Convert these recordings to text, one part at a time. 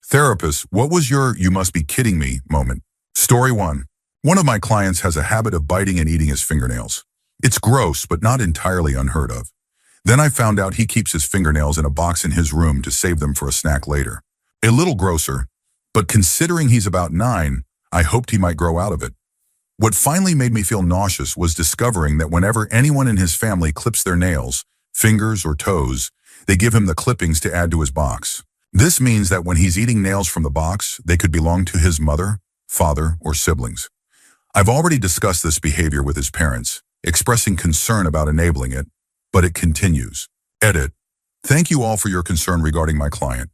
Therapist, what was your "you must be kidding me" moment? Story 1. One of my clients has a habit of biting and eating his fingernails. It's gross, but not entirely unheard of. Then I found out he keeps his fingernails in a box in his room to save them for a snack later. A little grosser, but considering he's about 9, I hoped he might grow out of it. What finally made me feel nauseous was discovering that whenever anyone in his family clips their nails, fingers or toes, they give him the clippings to add to his box. This means that when he's eating nails from the box, they could belong to his mother, father, or siblings. I've already discussed this behavior with his parents, expressing concern about enabling it, but it continues. Edit. Thank you all for your concern regarding my client.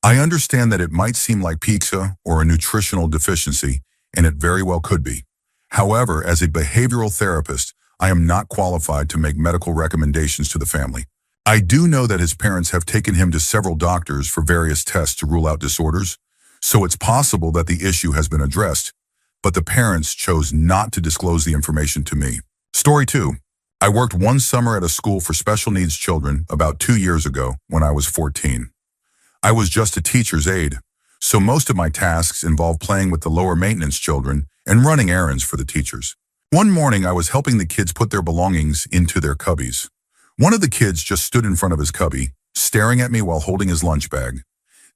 I understand that it might seem like pizza or a nutritional deficiency, and it very well could be. However, as a behavioral therapist, I am not qualified to make medical recommendations to the family. I do know that his parents have taken him to several doctors for various tests to rule out disorders, so it's possible that the issue has been addressed, but the parents chose not to disclose the information to me. Story 2. I worked one summer at a school for special needs children about 2 years ago when I was 14. I was just a teacher's aide, so most of my tasks involved playing with the lower maintenance children and running errands for the teachers. One morning I was helping the kids put their belongings into their cubbies. One of the kids just stood in front of his cubby, staring at me while holding his lunch bag.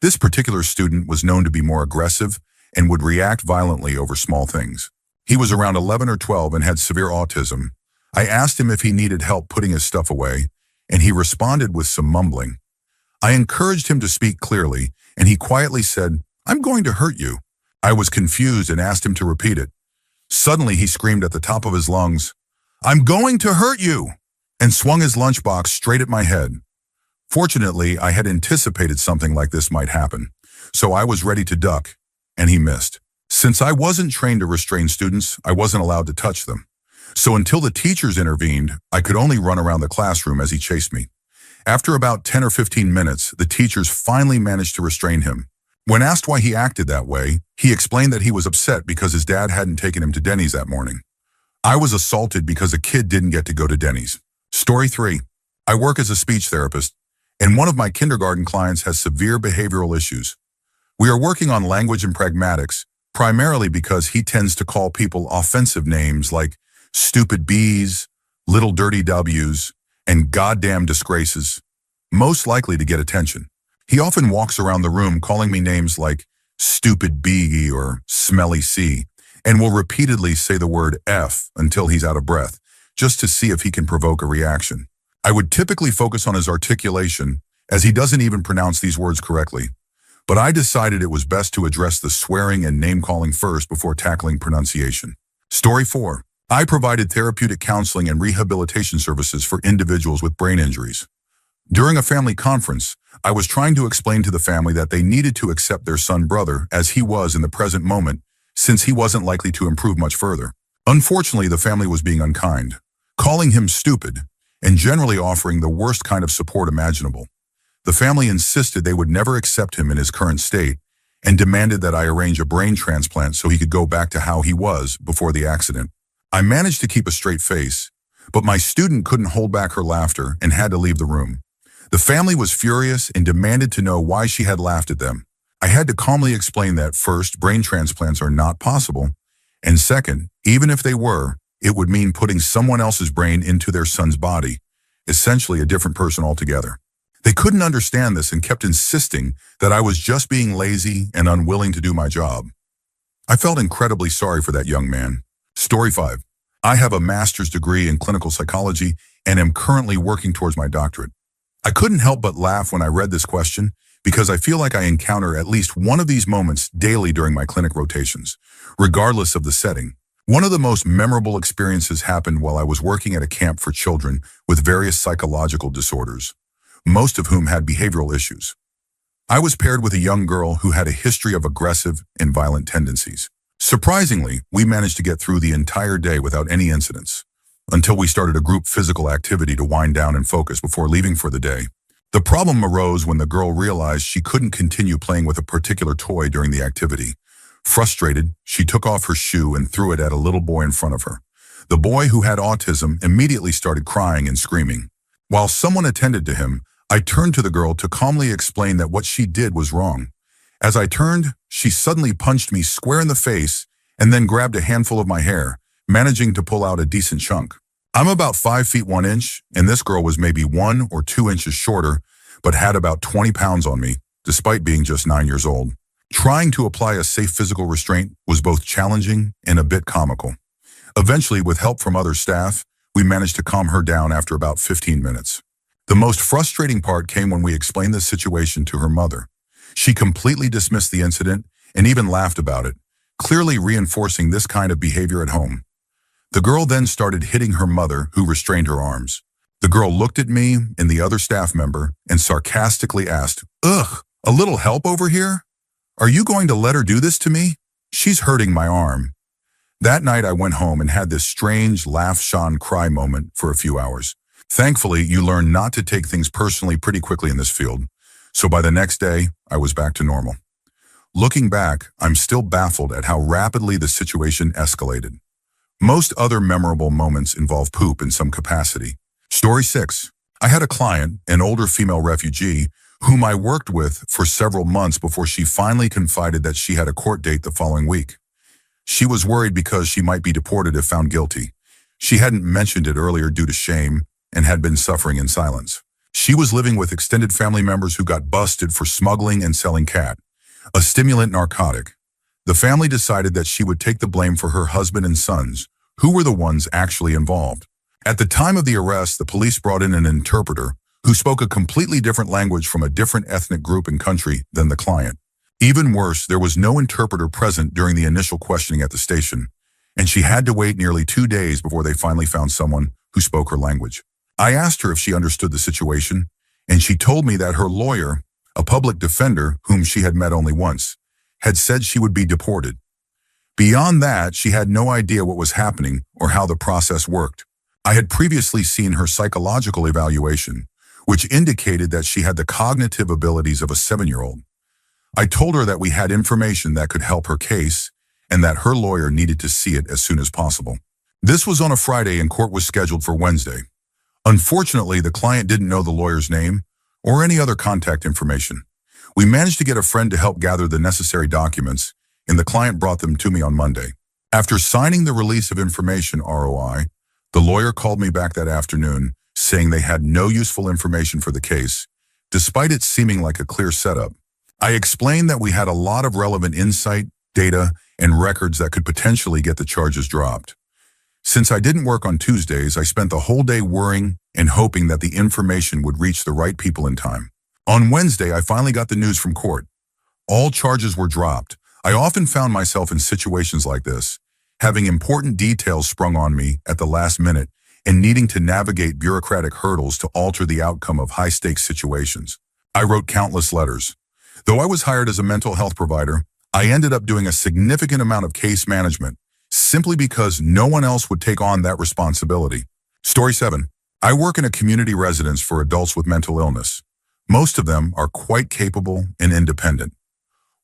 This particular student was known to be more aggressive and would react violently over small things. He was around 11 or 12 and had severe autism. I asked him if he needed help putting his stuff away, and he responded with some mumbling. I encouraged him to speak clearly, and he quietly said, "I'm going to hurt you." I was confused and asked him to repeat it. Suddenly he screamed at the top of his lungs, "I'm going to hurt you!" and swung his lunchbox straight at my head. Fortunately, I had anticipated something like this might happen, so I was ready to duck, and he missed. Since I wasn't trained to restrain students, I wasn't allowed to touch them. So until the teachers intervened, I could only run around the classroom as he chased me. After about 10 or 15 minutes, the teachers finally managed to restrain him. When asked why he acted that way, he explained that he was upset because his dad hadn't taken him to Denny's that morning. I was assaulted because a kid didn't get to go to Denny's. Story 3. I work as a speech therapist, and one of my kindergarten clients has severe behavioral issues. We are working on language and pragmatics, primarily because he tends to call people offensive names like stupid bees, little dirty W's, and goddamn disgraces, most likely to get attention. He often walks around the room calling me names like stupid B or smelly C, and will repeatedly say the word F until he's out of breath, just to see if he can provoke a reaction. I would typically focus on his articulation, as he doesn't even pronounce these words correctly. But I decided it was best to address the swearing and name-calling first before tackling pronunciation. Story 4. I provided therapeutic counseling and rehabilitation services for individuals with brain injuries. During a family conference, I was trying to explain to the family that they needed to accept their son brother as he was in the present moment, since he wasn't likely to improve much further. Unfortunately, the family was being unkind, calling him stupid, and generally offering the worst kind of support imaginable. The family insisted they would never accept him in his current state and demanded that I arrange a brain transplant so he could go back to how he was before the accident. I managed to keep a straight face, but my student couldn't hold back her laughter and had to leave the room. The family was furious and demanded to know why she had laughed at them. I had to calmly explain that first, brain transplants are not possible, and second, even if they were, it would mean putting someone else's brain into their son's body, essentially a different person altogether. They couldn't understand this and kept insisting that I was just being lazy and unwilling to do my job. I felt incredibly sorry for that young man. Story 5. I have a master's degree in clinical psychology and am currently working towards my doctorate. I couldn't help but laugh when I read this question because I feel like I encounter at least one of these moments daily during my clinic rotations, regardless of the setting. One of the most memorable experiences happened while I was working at a camp for children with various psychological disorders, most of whom had behavioral issues. I was paired with a young girl who had a history of aggressive and violent tendencies. Surprisingly, we managed to get through the entire day without any incidents, until we started a group physical activity to wind down and focus before leaving for the day. The problem arose when the girl realized she couldn't continue playing with a particular toy during the activity. Frustrated, she took off her shoe and threw it at a little boy in front of her. The boy, who had autism, immediately started crying and screaming. While someone attended to him, I turned to the girl to calmly explain that what she did was wrong. As I turned, she suddenly punched me square in the face and then grabbed a handful of my hair, managing to pull out a decent chunk. I'm about 5 feet 1 inch, and this girl was maybe 1 or 2 inches shorter, but had about 20 pounds on me, despite being just 9 years old. Trying to apply a safe physical restraint was both challenging and a bit comical. Eventually, with help from other staff, we managed to calm her down after about 15 minutes. The most frustrating part came when we explained the situation to her mother. She completely dismissed the incident and even laughed about it, clearly reinforcing this kind of behavior at home. The girl then started hitting her mother, who restrained her arms. The girl looked at me and the other staff member and sarcastically asked, "Ugh, a little help over here? Are you going to let her do this to me? She's hurting my arm." That night I went home and had this strange laugh Sean cry moment for a few hours. Thankfully, you learn not to take things personally pretty quickly in this field, so by the next day, I was back to normal. Looking back, I'm still baffled at how rapidly the situation escalated. Most other memorable moments involve poop in some capacity. Story 6. I had a client, an older female refugee, whom I worked with for several months before she finally confided that she had a court date the following week. She was worried because she might be deported if found guilty. She hadn't mentioned it earlier due to shame and had been suffering in silence. She was living with extended family members who got busted for smuggling and selling cat, a stimulant narcotic. The family decided that she would take the blame for her husband and sons, who were the ones actually involved. At the time of the arrest, the police brought in an interpreter who spoke a completely different language from a different ethnic group and country than the client. Even worse, there was no interpreter present during the initial questioning at the station, and she had to wait nearly 2 days before they finally found someone who spoke her language. I asked her if she understood the situation, and she told me that her lawyer, a public defender whom she had met only once, had said she would be deported. Beyond that, she had no idea what was happening or how the process worked. I had previously seen her psychological evaluation, which indicated that she had the cognitive abilities of a 7-year-old. I told her that we had information that could help her case and that her lawyer needed to see it as soon as possible. This was on a Friday and court was scheduled for Wednesday. Unfortunately, the client didn't know the lawyer's name or any other contact information. We managed to get a friend to help gather the necessary documents, and the client brought them to me on Monday. After signing the release of information ROI, the lawyer called me back that afternoon, saying they had no useful information for the case, despite it seeming like a clear setup. I explained that we had a lot of relevant insight, data, and records that could potentially get the charges dropped. Since I didn't work on Tuesdays, I spent the whole day worrying and hoping that the information would reach the right people in time. On Wednesday, I finally got the news from court. All charges were dropped. I often found myself in situations like this, having important details sprung on me at the last minute and needing to navigate bureaucratic hurdles to alter the outcome of high-stakes situations. I wrote countless letters. Though I was hired as a mental health provider, I ended up doing a significant amount of case management, simply because no one else would take on that responsibility. Story 7. I work in a community residence for adults with mental illness. Most of them are quite capable and independent.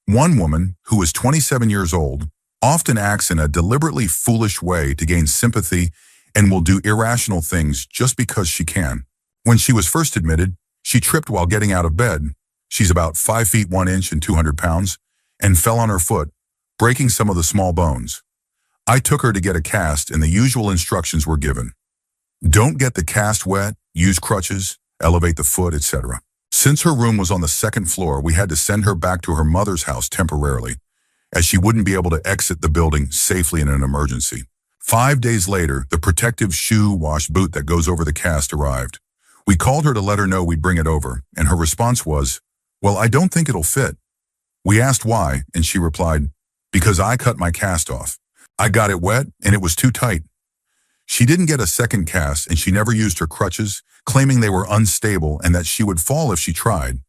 One woman, who is 27 years old, often acts in a deliberately foolish way to gain sympathy and will do irrational things just because she can. When she was first admitted, she tripped while getting out of bed. She's about 5 feet 1 inch and 200 pounds, and fell on her foot, breaking some of the small bones. I took her to get a cast and the usual instructions were given. Don't get the cast wet, use crutches, elevate the foot, etc. Since her room was on the 2nd floor, we had to send her back to her mother's house temporarily, as she wouldn't be able to exit the building safely in an emergency. 5 days later, the protective shoe wash boot that goes over the cast arrived. We called her to let her know we'd bring it over, and her response was, "Well, I don't think it'll fit." We asked why, and she replied, "Because I cut my cast off. I got it wet, and it was too tight." She didn't get a second cast, and she never used her crutches, claiming they were unstable and that she would fall if she tried.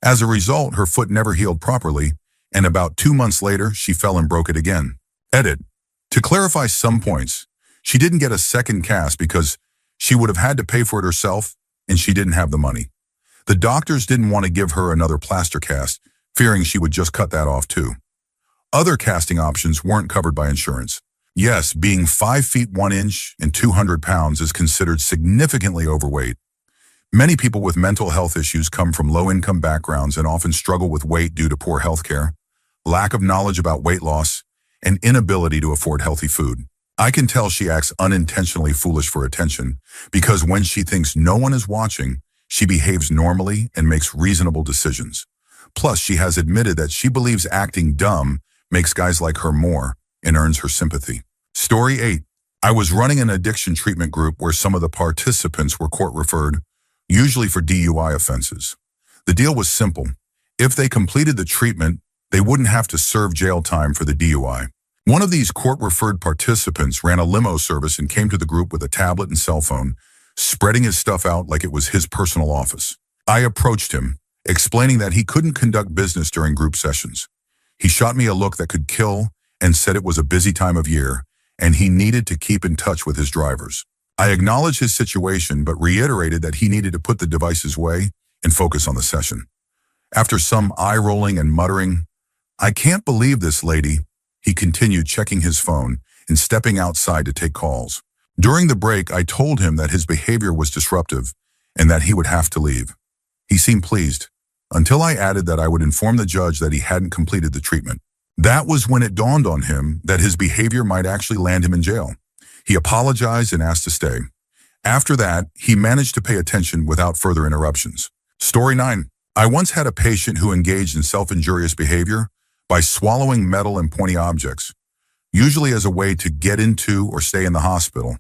As a result, her foot never healed properly, and about 2 months later, she fell and broke it again. Edit. To clarify some points, she didn't get a second cast because she would have had to pay for it herself, and she didn't have the money. The doctors didn't want to give her another plaster cast, fearing she would just cut that off too. Other casting options weren't covered by insurance. Yes, being 5 feet 1 inch and 200 pounds is considered significantly overweight. Many people with mental health issues come from low-income backgrounds and often struggle with weight due to poor health care. lack of knowledge about weight loss, and inability to afford healthy food. I can tell she acts unintentionally foolish for attention because when she thinks no one is watching, she behaves normally and makes reasonable decisions. Plus, she has admitted that she believes acting dumb makes guys like her more and earns her sympathy. Story 8. I was running an addiction treatment group where some of the participants were court-referred, usually for DUI offenses. The deal was simple. If they completed the treatment, they wouldn't have to serve jail time for the DUI. One of these court-referred participants ran a limo service and came to the group with a tablet and cell phone, spreading his stuff out like it was his personal office. I approached him, explaining that he couldn't conduct business during group sessions. He shot me a look that could kill and said it was a busy time of year, and he needed to keep in touch with his drivers. I acknowledged his situation but reiterated that he needed to put the devices away and focus on the session. After some eye-rolling and muttering, "I can't believe this lady," he continued checking his phone and stepping outside to take calls. During the break, I told him that his behavior was disruptive and that he would have to leave. He seemed pleased, until I added that I would inform the judge that he hadn't completed the treatment. That was when it dawned on him that his behavior might actually land him in jail. He apologized and asked to stay. After that, he managed to pay attention without further interruptions. Story 9. I once had a patient who engaged in self-injurious behavior by swallowing metal and pointy objects, usually as a way to get into or stay in the hospital.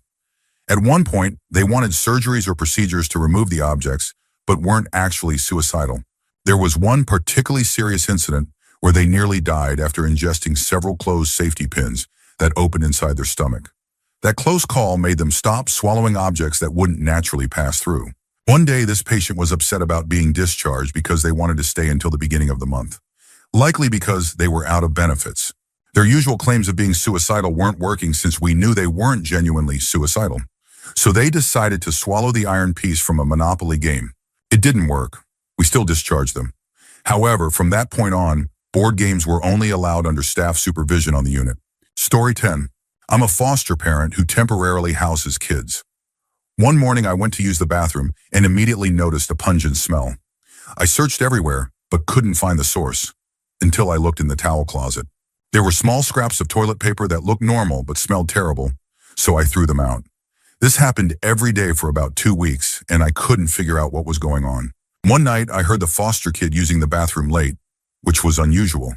At one point, they wanted surgeries or procedures to remove the objects, but weren't actually suicidal. There was one particularly serious incident where they nearly died after ingesting several closed safety pins that opened inside their stomach. That close call made them stop swallowing objects that wouldn't naturally pass through. One day, this patient was upset about being discharged because they wanted to stay until the beginning of the month, likely because they were out of benefits. Their usual claims of being suicidal weren't working since we knew they weren't genuinely suicidal. So they decided to swallow the iron piece from a Monopoly game. It didn't work. We still discharged them. However, from that point on, board games were only allowed under staff supervision on the unit. Story 10. I'm a foster parent who temporarily houses kids. One morning I went to use the bathroom and immediately noticed a pungent smell. I searched everywhere, but couldn't find the source, until I looked in the towel closet. There were small scraps of toilet paper that looked normal but smelled terrible, so I threw them out. This happened every day for about 2 weeks, and I couldn't figure out what was going on. One night, I heard the foster kid using the bathroom late, which was unusual.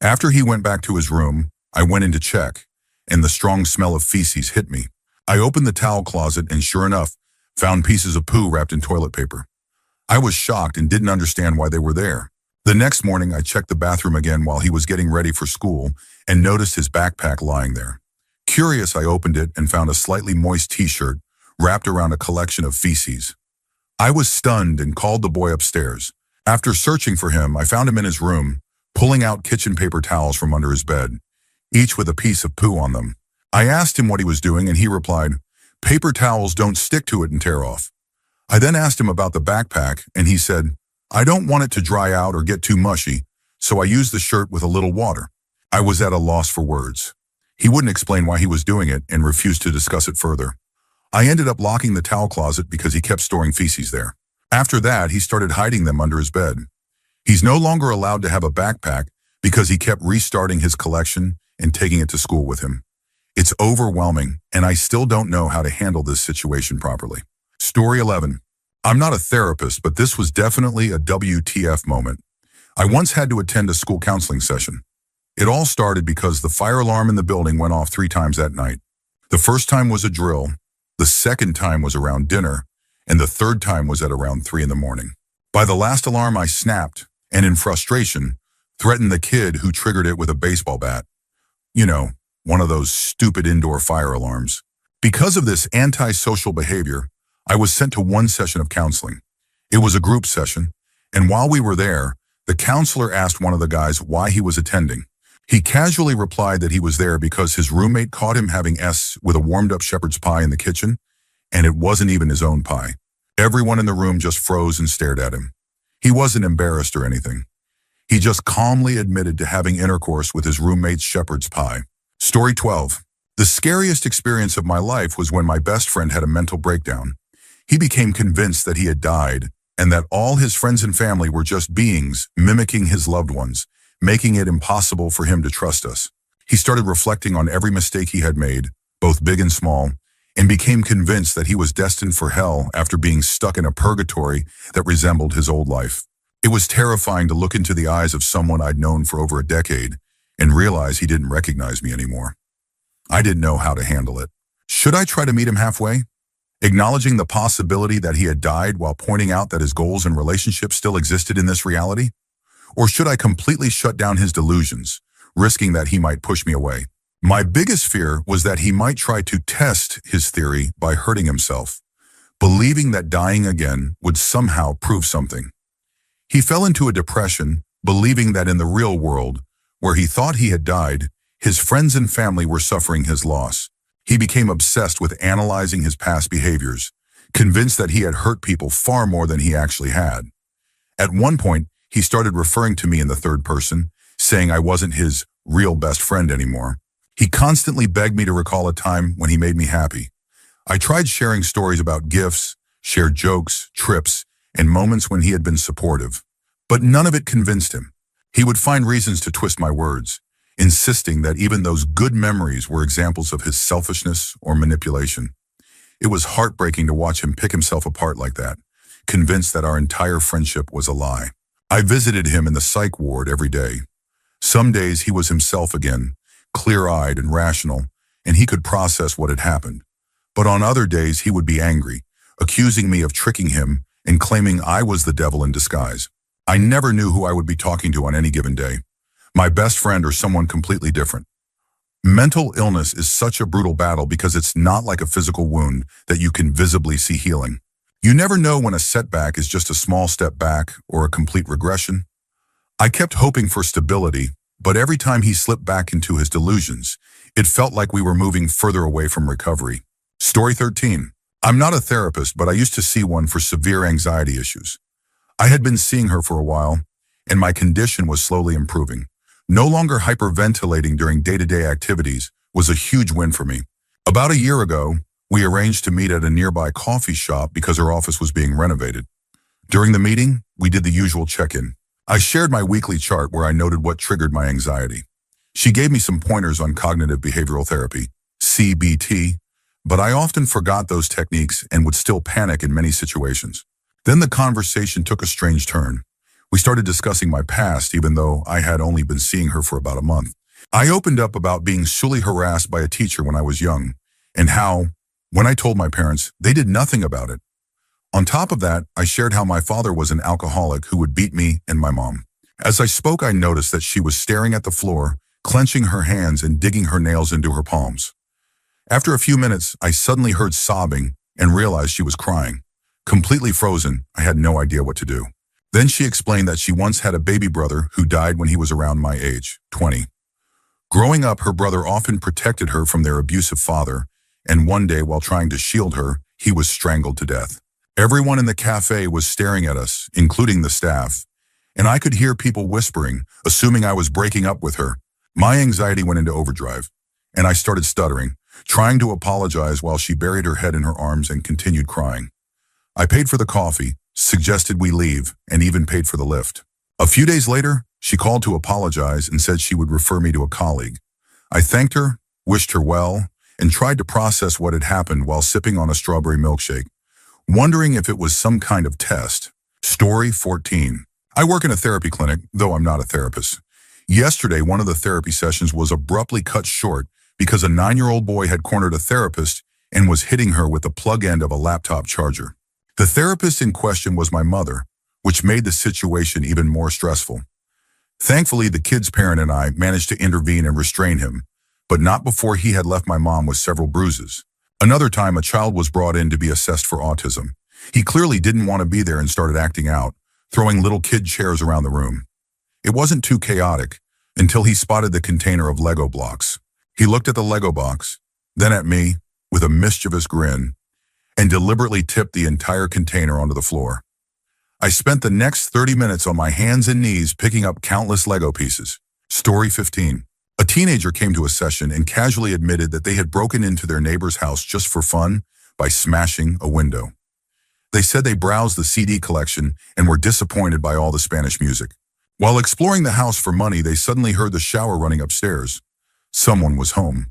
After he went back to his room, I went in to check, and the strong smell of feces hit me. I opened the towel closet and sure enough, found pieces of poo wrapped in toilet paper. I was shocked and didn't understand why they were there. The next morning, I checked the bathroom again while he was getting ready for school and noticed his backpack lying there. Curious, I opened it and found a slightly moist t-shirt wrapped around a collection of feces. I was stunned and called the boy upstairs. After searching for him, I found him in his room, pulling out kitchen paper towels from under his bed, each with a piece of poo on them. I asked him what he was doing and he replied, "Paper towels don't stick to it and tear off." I then asked him about the backpack and he said, "I don't want it to dry out or get too mushy, so I used the shirt with a little water." I was at a loss for words. He wouldn't explain why he was doing it and refused to discuss it further. I ended up locking the towel closet because he kept storing feces there. After that, he started hiding them under his bed. He's no longer allowed to have a backpack because he kept restarting his collection and taking it to school with him. It's overwhelming, and I still don't know how to handle this situation properly. Story 11. I'm not a therapist, but this was definitely a WTF moment. I once had to attend a school counseling session. It all started because the fire alarm in the building went off 3 times that night. The first time was a drill, the second time was around dinner, and the third time was at around 3 in the morning. By the last alarm, I snapped, and in frustration, threatened the kid who triggered it with a baseball bat. You know, one of those stupid indoor fire alarms. Because of this antisocial behavior, I was sent to one session of counseling. It was a group session, and while we were there, the counselor asked one of the guys why he was attending. He casually replied that he was there because his roommate caught him having S with a warmed-up shepherd's pie in the kitchen, and it wasn't even his own pie. Everyone in the room just froze and stared at him. He wasn't embarrassed or anything. He just calmly admitted to having intercourse with his roommate's shepherd's pie. Story 12. The scariest experience of my life was when my best friend had a mental breakdown. He became convinced that he had died and that all his friends and family were just beings mimicking his loved ones, making it impossible for him to trust us. He started reflecting on every mistake he had made, both big and small, and became convinced that he was destined for hell after being stuck in a purgatory that resembled his old life. It was terrifying to look into the eyes of someone I'd known for over a decade and realize he didn't recognize me anymore. I didn't know how to handle it. Should I try to meet him halfway, acknowledging the possibility that he had died while pointing out that his goals and relationships still existed in this reality? Or should I completely shut down his delusions, risking that he might push me away? My biggest fear was that he might try to test his theory by hurting himself, believing that dying again would somehow prove something. He fell into a depression, believing that in the real world, where he thought he had died, his friends and family were suffering his loss. He became obsessed with analyzing his past behaviors, convinced that he had hurt people far more than he actually had. At one point, he started referring to me in the third person, saying I wasn't his real best friend anymore. He constantly begged me to recall a time when he made me happy. I tried sharing stories about gifts, shared jokes, trips, and moments when he had been supportive. But none of it convinced him. He would find reasons to twist my words, insisting that even those good memories were examples of his selfishness or manipulation. It was heartbreaking to watch him pick himself apart like that, convinced that our entire friendship was a lie. I visited him in the psych ward every day. Some days he was himself again, clear-eyed and rational, and he could process what had happened. But on other days he would be angry, accusing me of tricking him and claiming I was the devil in disguise. I never knew who I would be talking to on any given day, my best friend or someone completely different. Mental illness is such a brutal battle because it's not like a physical wound that you can visibly see healing. You never know when a setback is just a small step back or a complete regression. I kept hoping for stability, but every time he slipped back into his delusions, it felt like we were moving further away from recovery. Story 13. I'm not a therapist, but I used to see one for severe anxiety issues. I had been seeing her for a while, and my condition was slowly improving. No longer hyperventilating during day-to-day activities was a huge win for me. About a year ago, we arranged to meet at a nearby coffee shop because her office was being renovated. During the meeting, we did the usual check-in. I shared my weekly chart where I noted what triggered my anxiety. She gave me some pointers on cognitive behavioral therapy, CBT, but I often forgot those techniques and would still panic in many situations. Then the conversation took a strange turn. We started discussing my past, even though I had only been seeing her for about a month. I opened up about being sexually harassed by a teacher when I was young, and how, when I told my parents, they did nothing about it. On top of that, I shared how my father was an alcoholic who would beat me and my mom. As I spoke, I noticed that she was staring at the floor, clenching her hands and digging her nails into her palms. After a few minutes, I suddenly heard sobbing and realized she was crying. Completely frozen, I had no idea what to do. Then she explained that she once had a baby brother who died when he was around my age, 20. Growing up, her brother often protected her from their abusive father, and one day while trying to shield her, he was strangled to death. Everyone in the cafe was staring at us, including the staff, and I could hear people whispering, assuming I was breaking up with her. My anxiety went into overdrive, and I started stuttering, trying to apologize while she buried her head in her arms and continued crying. I paid for the coffee, suggested we leave, and even paid for the lift. A few days later, she called to apologize and said she would refer me to a colleague. I thanked her, wished her well, and tried to process what had happened while sipping on a strawberry milkshake, wondering if it was some kind of test. Story 14. I work in a therapy clinic, though I'm not a therapist. Yesterday, one of the therapy sessions was abruptly cut short because a 9-year-old boy had cornered a therapist and was hitting her with the plug end of a laptop charger. The therapist in question was my mother, which made the situation even more stressful. Thankfully, the kid's parent and I managed to intervene and restrain him, but not before he had left my mom with several bruises. Another time, a child was brought in to be assessed for autism. He clearly didn't want to be there and started acting out, throwing little kid chairs around the room. It wasn't too chaotic until he spotted the container of Lego blocks. He looked at the Lego box, then at me with a mischievous grin, and deliberately tipped the entire container onto the floor. I spent the next 30 minutes on my hands and knees picking up countless Lego pieces. Story 15. A teenager came to a session and casually admitted that they had broken into their neighbor's house just for fun by smashing a window. They said they browsed the CD collection and were disappointed by all the Spanish music. While exploring the house for money, they suddenly heard the shower running upstairs. Someone was home.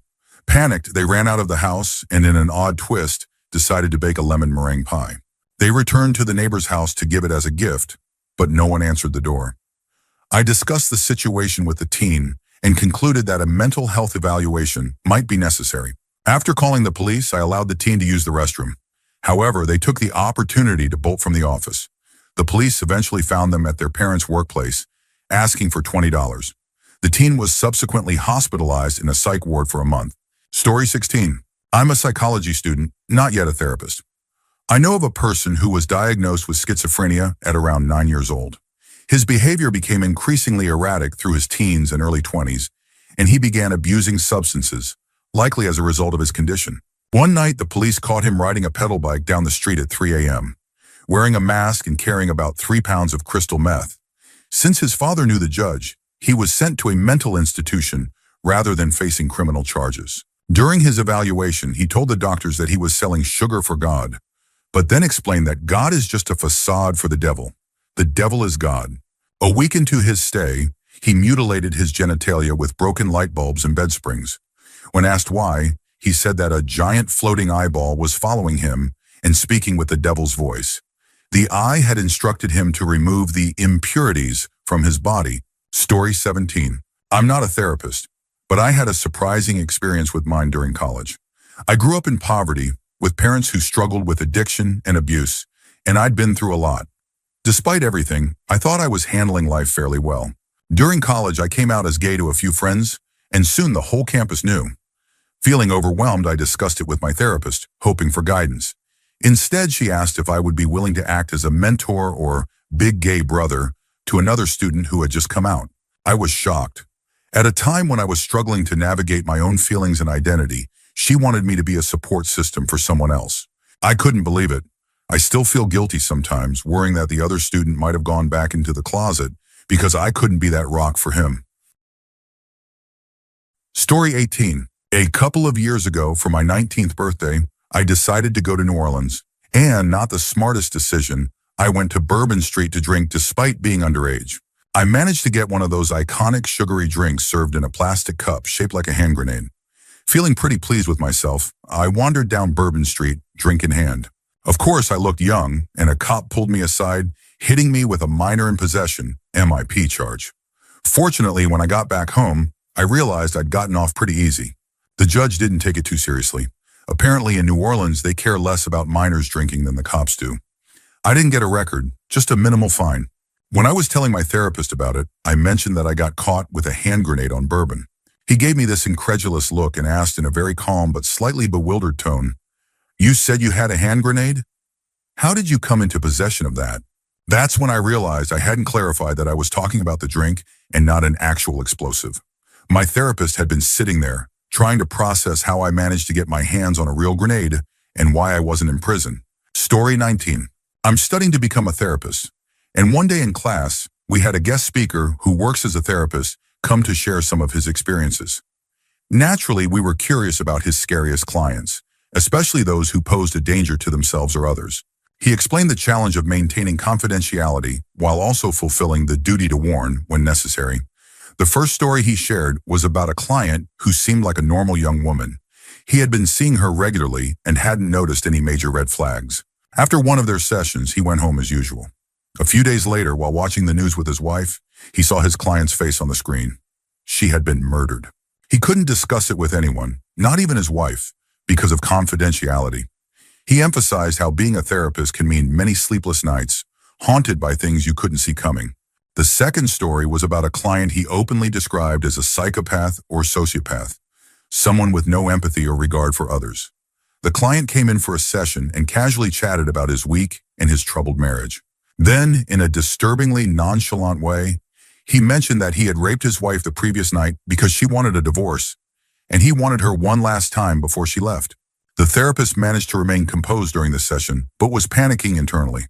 Panicked, they ran out of the house and, in an odd twist, decided to bake a lemon meringue pie. They returned to the neighbor's house to give it as a gift, but no one answered the door. I discussed the situation with the teen and concluded that a mental health evaluation might be necessary. After calling the police, I allowed the teen to use the restroom. However, they took the opportunity to bolt from the office. The police eventually found them at their parents' workplace, asking for $20. The teen was subsequently hospitalized in a psych ward for a month. Story 16. I'm a psychology student, not yet a therapist. I know of a person who was diagnosed with schizophrenia at around 9 years old. His behavior became increasingly erratic through his teens and early 20s, and he began abusing substances, likely as a result of his condition. One night, the police caught him riding a pedal bike down the street at 3 a.m., wearing a mask and carrying about 3 pounds of crystal meth. Since his father knew the judge, he was sent to a mental institution rather than facing criminal charges. During his evaluation, he told the doctors that he was selling sugar for God, but then explained that God is just a facade for the devil. The devil is God. A week into his stay, he mutilated his genitalia with broken light bulbs and bed springs. When asked why, he said that a giant floating eyeball was following him and speaking with the devil's voice. The eye had instructed him to remove the impurities from his body. Story 17. I'm not a therapist, but I had a surprising experience with mine during college. I grew up in poverty with parents who struggled with addiction and abuse, and I'd been through a lot. Despite everything, I thought I was handling life fairly well. During college, I came out as gay to a few friends, and soon the whole campus knew. Feeling overwhelmed, I discussed it with my therapist, hoping for guidance. Instead, she asked if I would be willing to act as a mentor or big gay brother to another student who had just come out. I was shocked. At a time when I was struggling to navigate my own feelings and identity, she wanted me to be a support system for someone else. I couldn't believe it. I still feel guilty sometimes, worrying that the other student might have gone back into the closet because I couldn't be that rock for him. Story 18. A couple of years ago, for my 19th birthday, I decided to go to New Orleans. And, not the smartest decision, I went to Bourbon Street to drink despite being underage. I managed to get one of those iconic sugary drinks served in a plastic cup shaped like a hand grenade. Feeling pretty pleased with myself, I wandered down Bourbon Street, drink in hand. Of course, I looked young, and a cop pulled me aside, hitting me with a minor in possession (MIP) charge. Fortunately, when I got back home, I realized I'd gotten off pretty easy. The judge didn't take it too seriously. Apparently in New Orleans, they care less about minors drinking than the cops do. I didn't get a record, just a minimal fine. When I was telling my therapist about it, I mentioned that I got caught with a hand grenade on Bourbon. He gave me this incredulous look and asked in a very calm but slightly bewildered tone, "You said you had a hand grenade? How did you come into possession of that?" That's when I realized I hadn't clarified that I was talking about the drink and not an actual explosive. My therapist had been sitting there, trying to process how I managed to get my hands on a real grenade and why I wasn't in prison. Story 19. I'm studying to become a therapist, and one day in class, we had a guest speaker who works as a therapist come to share some of his experiences. Naturally, we were curious about his scariest clients, especially those who posed a danger to themselves or others. He explained the challenge of maintaining confidentiality while also fulfilling the duty to warn when necessary. The first story he shared was about a client who seemed like a normal young woman. He had been seeing her regularly and hadn't noticed any major red flags. After one of their sessions, he went home as usual. A few days later, while watching the news with his wife, he saw his client's face on the screen. She had been murdered. He couldn't discuss it with anyone, not even his wife, because of confidentiality. He emphasized how being a therapist can mean many sleepless nights, haunted by things you couldn't see coming. The second story was about a client he openly described as a psychopath or sociopath, someone with no empathy or regard for others. The client came in for a session and casually chatted about his week and his troubled marriage. Then, in a disturbingly nonchalant way, he mentioned that he had raped his wife the previous night because she wanted a divorce, and he wanted her one last time before she left. The therapist managed to remain composed during the session, but was panicking internally.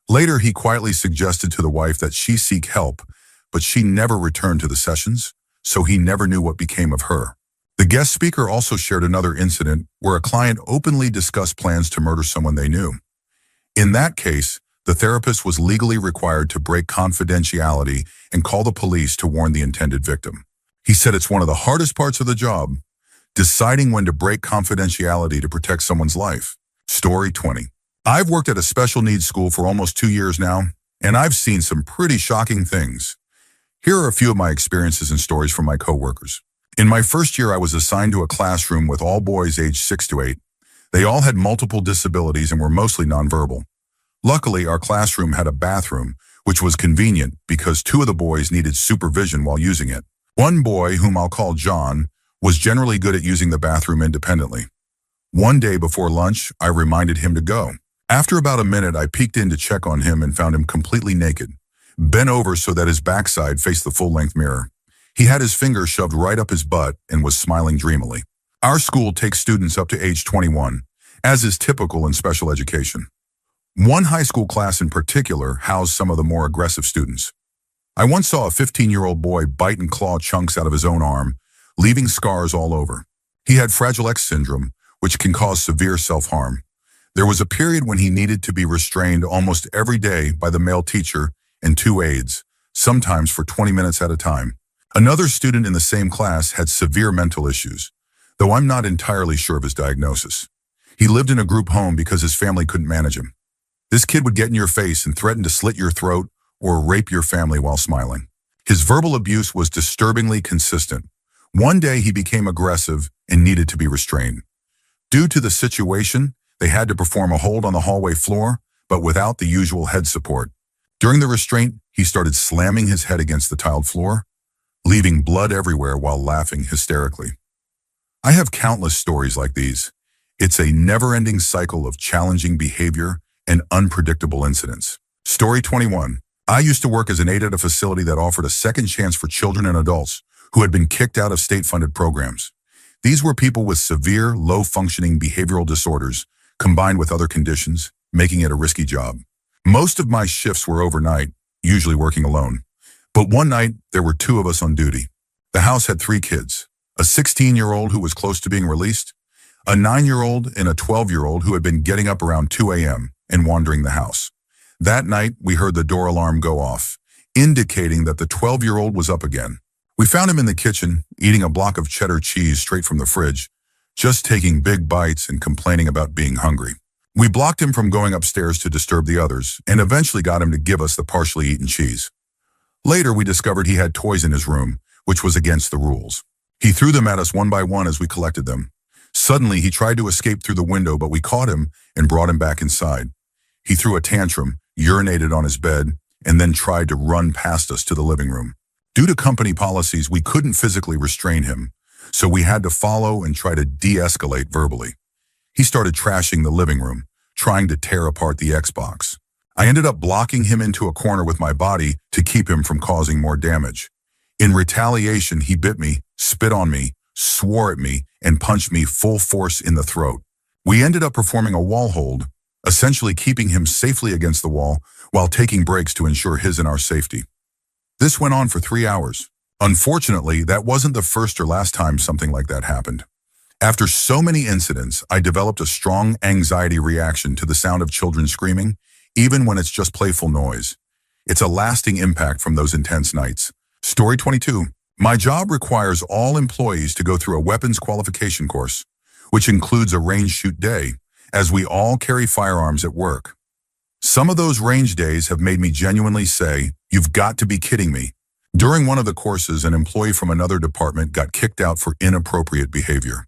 Later, he quietly suggested to the wife that she seek help, but she never returned to the sessions, so he never knew what became of her. The guest speaker also shared another incident where a client openly discussed plans to murder someone they knew. In that case, The therapist was legally required to break confidentiality and call the police to warn the intended victim. He said it's one of the hardest parts of the job, deciding when to break confidentiality to protect someone's life. Story 20. I've worked at a special needs school for almost 2 years now, and I've seen some pretty shocking things. Here are a few of my experiences and stories from my coworkers. In my first year, I was assigned to a classroom with all boys aged 6 to 8. They all had multiple disabilities and were mostly nonverbal. Luckily, our classroom had a bathroom, which was convenient because 2 of the boys needed supervision while using it. One boy, whom I'll call John, was generally good at using the bathroom independently. One day before lunch, I reminded him to go. After about a minute, I peeked in to check on him and found him completely naked, bent over so that his backside faced the full-length mirror. He had his finger shoved right up his butt and was smiling dreamily. Our school takes students up to age 21, as is typical in special education. One high school class in particular housed some of the more aggressive students. I once saw a 15-year-old boy bite and claw chunks out of his own arm, leaving scars all over. He had Fragile X syndrome, which can cause severe self-harm. There was a period when he needed to be restrained almost every day by the male teacher and 2 aides, sometimes for 20 minutes at a time. Another student in the same class had severe mental issues, though I'm not entirely sure of his diagnosis. He lived in a group home because his family couldn't manage him. This kid would get in your face and threaten to slit your throat or rape your family while smiling. His verbal abuse was disturbingly consistent. One day he became aggressive and needed to be restrained. Due to the situation, they had to perform a hold on the hallway floor, but without the usual head support. During the restraint, he started slamming his head against the tiled floor, leaving blood everywhere while laughing hysterically. I have countless stories like these. It's a never-ending cycle of challenging behavior and unpredictable incidents. Story 21. I used to work as an aide at a facility that offered a second chance for children and adults who had been kicked out of state-funded programs. These were people with severe, low-functioning behavioral disorders combined with other conditions, making it a risky job. Most of my shifts were overnight, usually working alone. But one night, there were 2 of us on duty. The house had 3 kids, a 16-year-old who was close to being released, a 9-year-old and a 12-year-old who had been getting up around 2 a.m. and wandering the house. That night, we heard the door alarm go off, indicating that the 12-year-old was up again. We found him in the kitchen, eating a block of cheddar cheese straight from the fridge, just taking big bites and complaining about being hungry. We blocked him from going upstairs to disturb the others, and eventually got him to give us the partially eaten cheese. Later, we discovered he had toys in his room, which was against the rules. He threw them at us one by one as we collected them. Suddenly, he tried to escape through the window, but we caught him and brought him back inside. He threw a tantrum, urinated on his bed, and then tried to run past us to the living room. Due to company policies, we couldn't physically restrain him, so we had to follow and try to de-escalate verbally. He started trashing the living room, trying to tear apart the Xbox. I ended up blocking him into a corner with my body to keep him from causing more damage. In retaliation, he bit me, spit on me, swore at me, and punched me full force in the throat. We ended up performing a wall hold, essentially keeping him safely against the wall while taking breaks to ensure his and our safety. This went on for 3 hours. Unfortunately, that wasn't the first or last time something like that happened. After so many incidents, I developed a strong anxiety reaction to the sound of children screaming, even when it's just playful noise. It's a lasting impact from those intense nights. Story 22. My job requires all employees to go through a weapons qualification course, which includes a range shoot day, as we all carry firearms at work. Some of those range days have made me genuinely say, "You've got to be kidding me." During one of the courses, an employee from another department got kicked out for inappropriate behavior.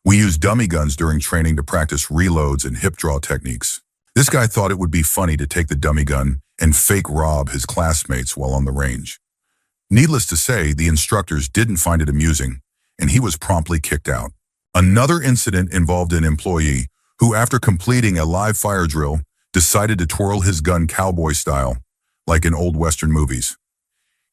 We used dummy guns during training to practice reloads and hip draw techniques. This guy thought it would be funny to take the dummy gun and fake rob his classmates while on the range. Needless to say, the instructors didn't find it amusing, and he was promptly kicked out. Another incident involved an employee who, after completing a live fire drill, decided to twirl his gun cowboy style, like in old Western movies.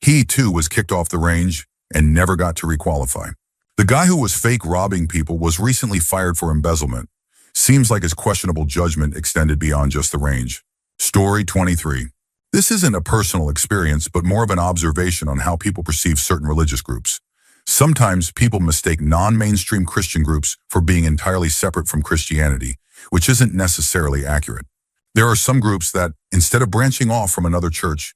He, too, was kicked off the range and never got to requalify. The guy who was fake robbing people was recently fired for embezzlement. Seems like his questionable judgment extended beyond just the range. Story 23. This isn't a personal experience, but more of an observation on how people perceive certain religious groups. Sometimes people mistake non-mainstream Christian groups for being entirely separate from Christianity, which isn't necessarily accurate. There are some groups that, instead of branching off from another church,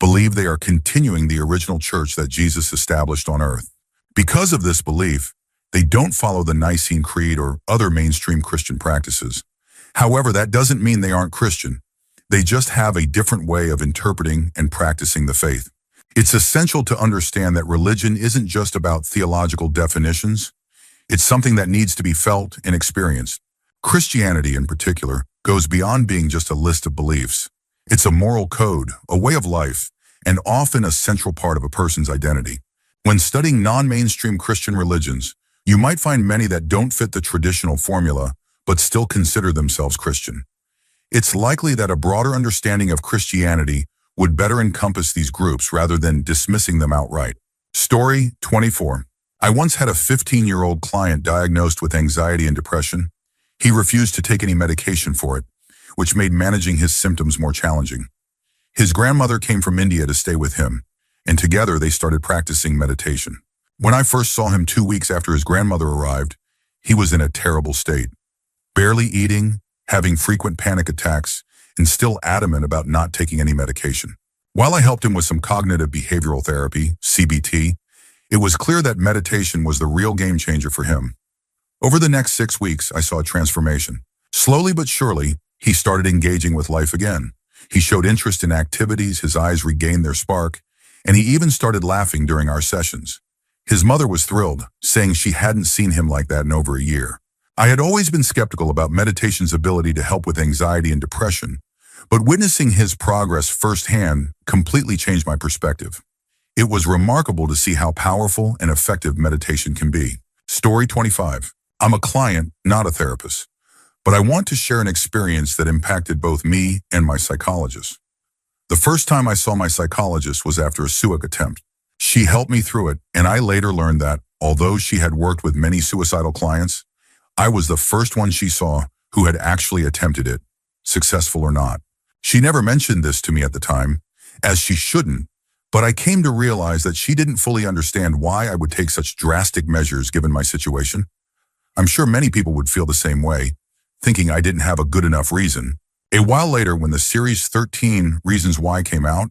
believe they are continuing the original church that Jesus established on earth. Because of this belief, they don't follow the Nicene Creed or other mainstream Christian practices. However, that doesn't mean they aren't Christian. They just have a different way of interpreting and practicing the faith. It's essential to understand that religion isn't just about theological definitions. It's something that needs to be felt and experienced. Christianity, in particular, goes beyond being just a list of beliefs. It's a moral code, a way of life, and often a central part of a person's identity. When studying non-mainstream Christian religions, you might find many that don't fit the traditional formula, but still consider themselves Christian. It's likely that a broader understanding of Christianity would better encompass these groups rather than dismissing them outright. Story 24. I once had a 15-year-old client diagnosed with anxiety and depression. He refused to take any medication for it, which made managing his symptoms more challenging. His grandmother came from India to stay with him, and together they started practicing meditation. When I first saw him 2 weeks after his grandmother arrived, he was in a terrible state, barely eating, having frequent panic attacks, and still adamant about not taking any medication. While I helped him with some cognitive behavioral therapy, CBT, it was clear that meditation was the real game changer for him. Over the next 6 weeks, I saw a transformation. Slowly but surely, he started engaging with life again. He showed interest in activities, his eyes regained their spark, and he even started laughing during our sessions. His mother was thrilled, saying she hadn't seen him like that in over a year. I had always been skeptical about meditation's ability to help with anxiety and depression, but witnessing his progress firsthand completely changed my perspective. It was remarkable to see how powerful and effective meditation can be. Story 25. I'm a client, not a therapist, but I want to share an experience that impacted both me and my psychologist. The first time I saw my psychologist was after a suicide attempt. She helped me through it, and I later learned that, although she had worked with many suicidal clients, I was the first one she saw who had actually attempted it, successful or not. She never mentioned this to me at the time, as she shouldn't, but I came to realize that she didn't fully understand why I would take such drastic measures given my situation. I'm sure many people would feel the same way, thinking I didn't have a good enough reason. A while later, when the series 13 Reasons Why came out,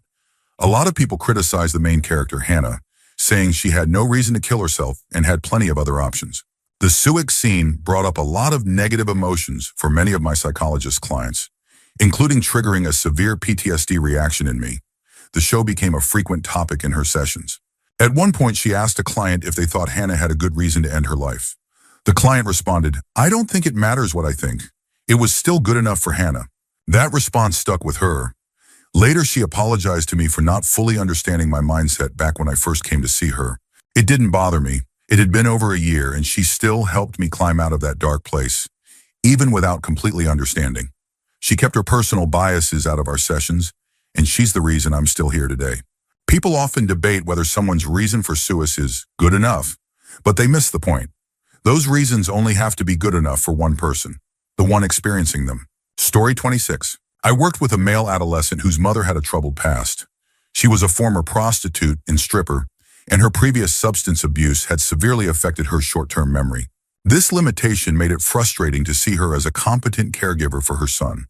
a lot of people criticized the main character, Hannah, saying she had no reason to kill herself and had plenty of other options. The suicide scene brought up a lot of negative emotions for many of my psychologist clients, including triggering a severe PTSD reaction in me. The show became a frequent topic in her sessions. At one point, she asked a client if they thought Hannah had a good reason to end her life. The client responded, "I don't think it matters what I think. It was still good enough for Hannah." That response stuck with her. Later, she apologized to me for not fully understanding my mindset back when I first came to see her. It didn't bother me. It had been over a year, and she still helped me climb out of that dark place, even without completely understanding. She kept her personal biases out of our sessions, and she's the reason I'm still here today. People often debate whether someone's reason for suicide is good enough, but they miss the point. Those reasons only have to be good enough for one person, the one experiencing them. Story 26. I worked with a male adolescent whose mother had a troubled past. She was a former prostitute and stripper, and her previous substance abuse had severely affected her short-term memory. This limitation made it frustrating to see her as a competent caregiver for her son.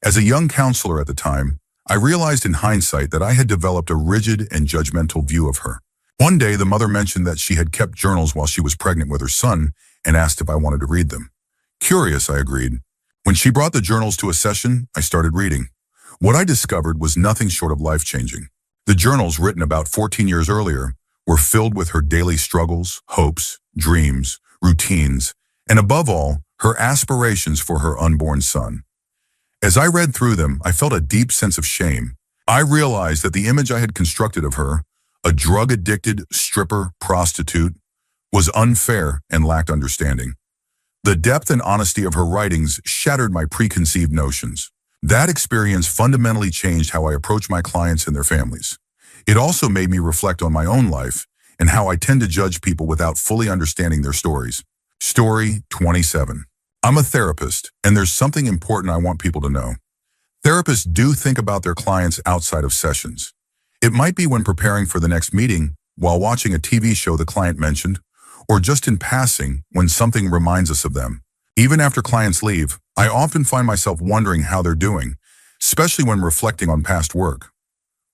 As a young counselor at the time, I realized in hindsight that I had developed a rigid and judgmental view of her. One day, the mother mentioned that she had kept journals while she was pregnant with her son and asked if I wanted to read them. Curious, I agreed. When she brought the journals to a session, I started reading. What I discovered was nothing short of life-changing. The journals, written about 14 years earlier, were filled with her daily struggles, hopes, dreams, routines, and above all, her aspirations for her unborn son. As I read through them, I felt a deep sense of shame. I realized that the image I had constructed of her, a drug-addicted stripper prostitute, was unfair and lacked understanding. The depth and honesty of her writings shattered my preconceived notions. That experience fundamentally changed how I approach my clients and their families. It also made me reflect on my own life and how I tend to judge people without fully understanding their stories. Story 27. I'm a therapist, and there's something important I want people to know. Therapists do think about their clients outside of sessions. It might be when preparing for the next meeting, while watching a TV show the client mentioned, or just in passing when something reminds us of them. Even after clients leave, I often find myself wondering how they're doing, especially when reflecting on past work.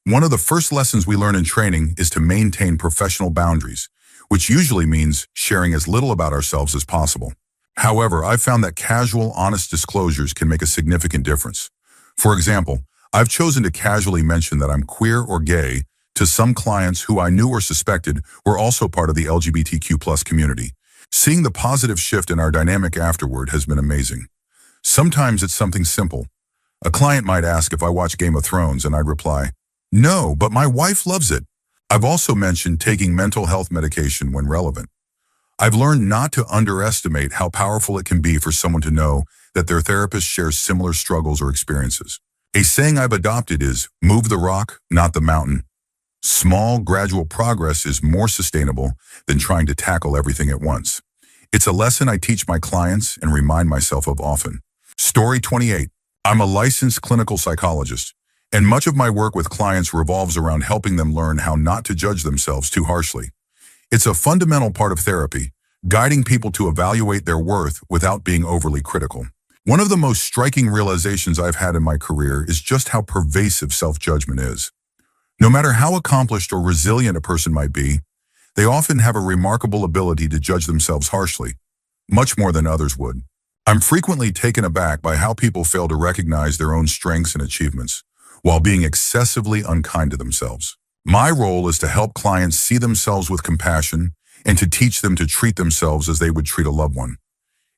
One of the first lessons we learn in training is to maintain professional boundaries, which usually means sharing as little about ourselves as possible. However, I've found that casual, honest disclosures can make a significant difference. For example, I've chosen to casually mention that I'm queer or gay to some clients who I knew or suspected were also part of the LGBTQ+ community. Seeing the positive shift in our dynamic afterward has been amazing. Sometimes it's something simple. A client might ask if I watch Game of Thrones, and I'd reply, "No, but my wife loves it." I've also mentioned taking mental health medication when relevant. I've learned not to underestimate how powerful it can be for someone to know that their therapist shares similar struggles or experiences. A saying I've adopted is, "Move the rock, not the mountain." Small, gradual progress is more sustainable than trying to tackle everything at once. It's a lesson I teach my clients and remind myself of often. Story 28. I'm a licensed clinical psychologist, and much of my work with clients revolves around helping them learn how not to judge themselves too harshly. It's a fundamental part of therapy, guiding people to evaluate their worth without being overly critical. One of the most striking realizations I've had in my career is just how pervasive self-judgment is. No matter how accomplished or resilient a person might be, they often have a remarkable ability to judge themselves harshly, much more than others would. I'm frequently taken aback by how people fail to recognize their own strengths and achievements, while being excessively unkind to themselves. My role is to help clients see themselves with compassion and to teach them to treat themselves as they would treat a loved one.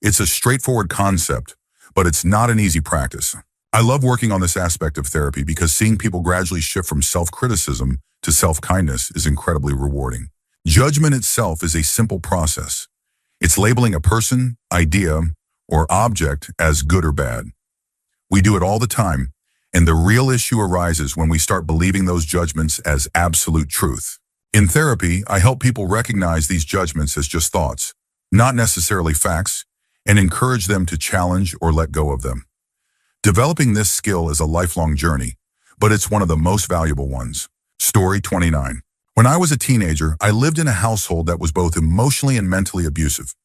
It's a straightforward concept, but it's not an easy practice. I love working on this aspect of therapy because seeing people gradually shift from self-criticism to self-kindness is incredibly rewarding. Judgment itself is a simple process. It's labeling a person, idea, or object as good or bad. We do it all the time, and the real issue arises when we start believing those judgments as absolute truth. In therapy, I help people recognize these judgments as just thoughts, not necessarily facts, and encourage them to challenge or let go of them. Developing this skill is a lifelong journey, but it's one of the most valuable ones. Story 29. When I was a teenager, I lived in a household that was both emotionally and mentally abusive.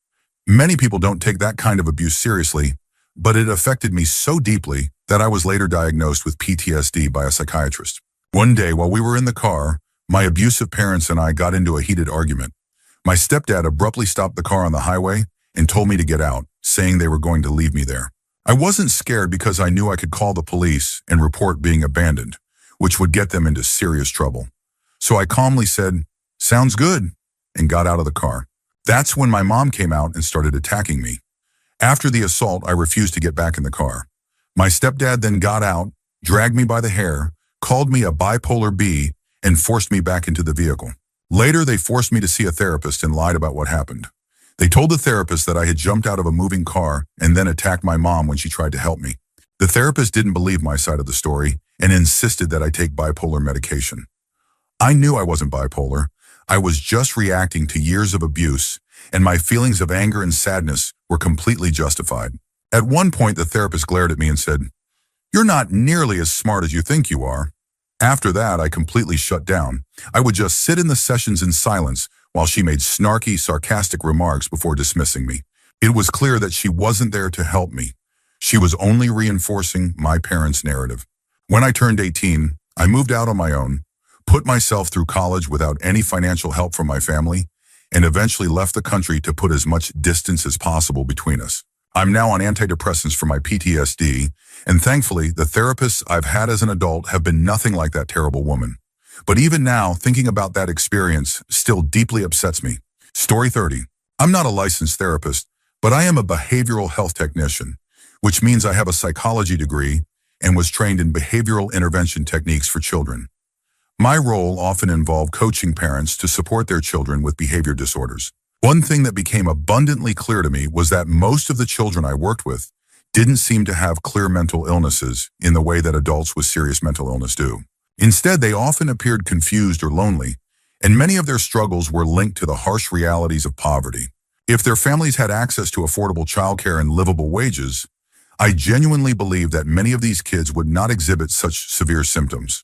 Many people don't take that kind of abuse seriously, but it affected me so deeply that I was later diagnosed with PTSD by a psychiatrist. One day, while we were in the car, my abusive parents and I got into a heated argument. My stepdad abruptly stopped the car on the highway and told me to get out, saying they were going to leave me there. I wasn't scared because I knew I could call the police and report being abandoned, which would get them into serious trouble. So I calmly said, "Sounds good," and got out of the car. That's when my mom came out and started attacking me. After the assault, I refused to get back in the car. My stepdad then got out, dragged me by the hair, called me a bipolar B, and forced me back into the vehicle. Later, they forced me to see a therapist and lied about what happened. They told the therapist that I had jumped out of a moving car and then attacked my mom when she tried to help me. The therapist didn't believe my side of the story and insisted that I take bipolar medication. I knew I wasn't bipolar. I was just reacting to years of abuse, and my feelings of anger and sadness were completely justified. At one point, the therapist glared at me and said, "You're not nearly as smart as you think you are." After that, I completely shut down. I would just sit in the sessions in silence while she made snarky, sarcastic remarks before dismissing me. It was clear that she wasn't there to help me. She was only reinforcing my parents' narrative. When I turned 18, I moved out on my own, put myself through college without any financial help from my family, and eventually left the country to put as much distance as possible between us. I'm now on antidepressants for my PTSD, and thankfully, the therapists I've had as an adult have been nothing like that terrible woman. But even now, thinking about that experience still deeply upsets me. Story 30. I'm not a licensed therapist, but I am a behavioral health technician, which means I have a psychology degree and was trained in behavioral intervention techniques for children. My role often involved coaching parents to support their children with behavior disorders. One thing that became abundantly clear to me was that most of the children I worked with didn't seem to have clear mental illnesses in the way that adults with serious mental illness do. Instead, they often appeared confused or lonely, and many of their struggles were linked to the harsh realities of poverty. If their families had access to affordable childcare and livable wages, I genuinely believe that many of these kids would not exhibit such severe symptoms.